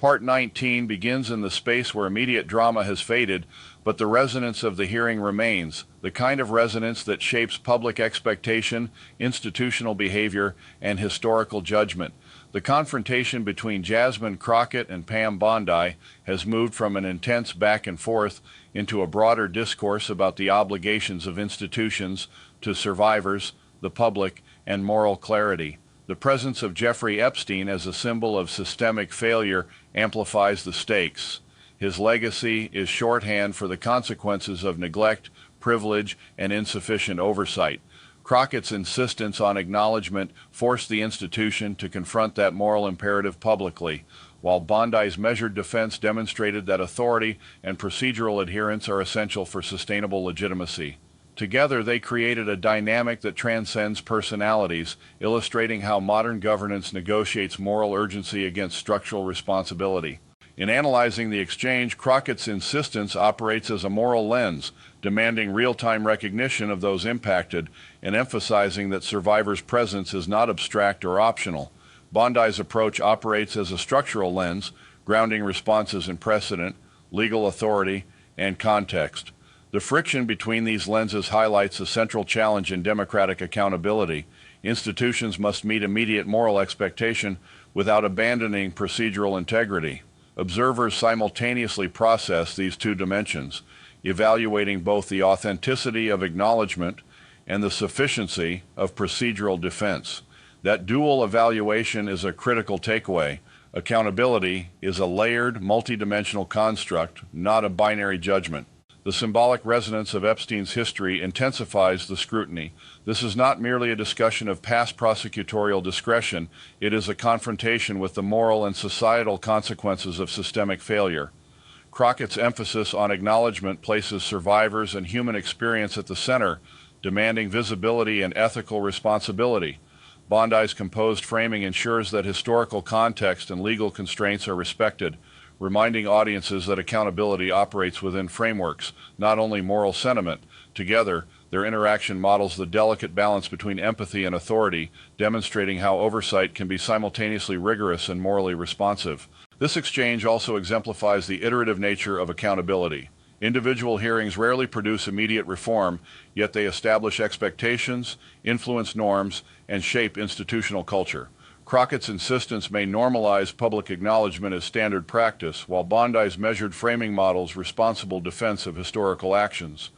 Part 19 begins in the space where immediate drama has faded, but the resonance of the hearing remains, the kind of resonance that shapes public expectation, institutional behavior, and historical judgment. The confrontation between Jasmine Crockett and Pam Bondi has moved from an intense back and forth into a broader discourse about the obligations of institutions to survivors, the public, and moral clarity. The presence of Jeffrey Epstein as a symbol of systemic failure amplifies the stakes. His legacy is shorthand for the consequences of neglect, privilege, and insufficient oversight. Crockett's insistence on acknowledgement forced the institution to confront that moral imperative publicly, while Bondi's measured defense demonstrated that authority and procedural adherence are essential for sustainable legitimacy. Together, they created a dynamic that transcends personalities, illustrating how modern governance negotiates moral urgency against structural responsibility. In analyzing the exchange, Crockett's insistence operates as a moral lens, demanding real-time recognition of those impacted and emphasizing that survivors' presence is not abstract or optional. Bondi's approach operates as a structural lens, grounding responses in precedent, legal authority, and context. The friction between these lenses highlights a central challenge in democratic accountability. Institutions must meet immediate moral expectation without abandoning procedural integrity. Observers simultaneously process these two dimensions, evaluating both the authenticity of acknowledgement and the sufficiency of procedural defense. That dual evaluation is a critical takeaway. Accountability is a layered, multidimensional construct, not a binary judgment. The symbolic resonance of Epstein's history intensifies the scrutiny. This is not merely a discussion of past prosecutorial discretion, it is a confrontation with the moral and societal consequences of systemic failure. Crockett's emphasis on acknowledgement places survivors and human experience at the center, demanding visibility and ethical responsibility. Bondi's composed framing ensures that historical context and legal constraints are respected, reminding audiences that accountability operates within frameworks, not only moral sentiment. Together, their interaction models the delicate balance between empathy and authority, demonstrating how oversight can be simultaneously rigorous and morally responsive. This exchange also exemplifies the iterative nature of accountability. Individual hearings rarely produce immediate reform, yet they establish expectations, influence norms, and shape institutional culture. Crockett's insistence may normalize public acknowledgement as standard practice, while Bondi's measured framing models responsible defense of historical actions.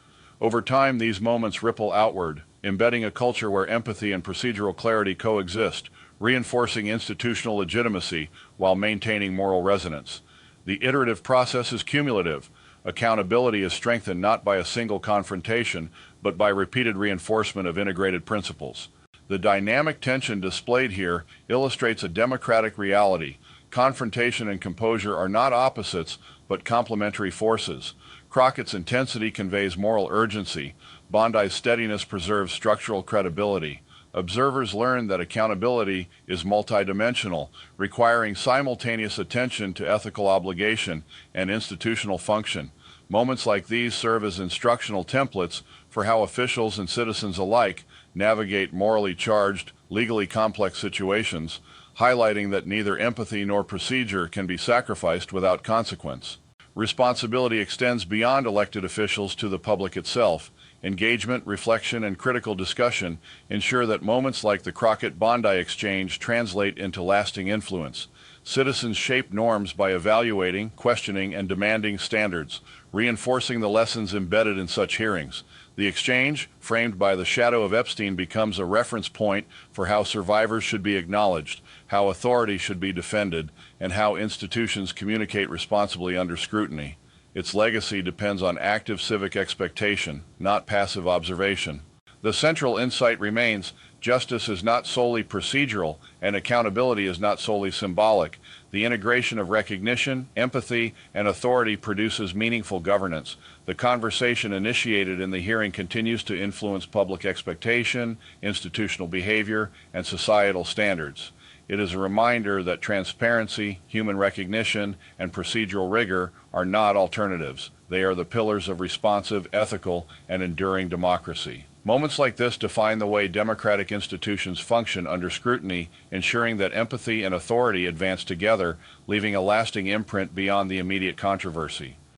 Over time, these moments ripple outward, embedding a culture where empathy and procedural clarity coexist, reinforcing institutional legitimacy while maintaining moral resonance. The iterative process is cumulative. Accountability is strengthened not by a single confrontation, but by repeated reinforcement of integrated principles. The dynamic tension displayed here illustrates a democratic reality. Confrontation and composure are not opposites, but complementary forces. Crockett's intensity conveys moral urgency. Bondi's steadiness preserves structural credibility. Observers learn that accountability is multidimensional, requiring simultaneous attention to ethical obligation and institutional function. Moments like these serve as instructional templates for how officials and citizens alike navigate morally charged, legally complex situations, highlighting that neither empathy nor procedure can be sacrificed without consequence. Responsibility extends beyond elected officials to the public itself. Engagement, reflection, and critical discussion ensure that moments like the Crockett-Bondi exchange translate into lasting influence. Citizens shape norms by evaluating, questioning, and demanding standards, reinforcing the lessons embedded in such hearings. The exchange, framed by the shadow of Epstein, becomes a reference point for how survivors should be acknowledged, how authority should be defended, and how institutions communicate responsibly under scrutiny. Its legacy depends on active civic expectation, not passive observation. The central insight remains: justice is not solely procedural, and accountability is not solely symbolic. The integration of recognition, empathy, and authority produces meaningful governance. The conversation initiated in the hearing continues to influence public expectation, institutional behavior, and societal standards. It is a reminder that transparency, human recognition, and procedural rigor are not alternatives. They are the pillars of responsive, ethical, and enduring democracy. Moments like this define the way democratic institutions function under scrutiny, ensuring that empathy and authority advance together, leaving a lasting imprint beyond the immediate controversy.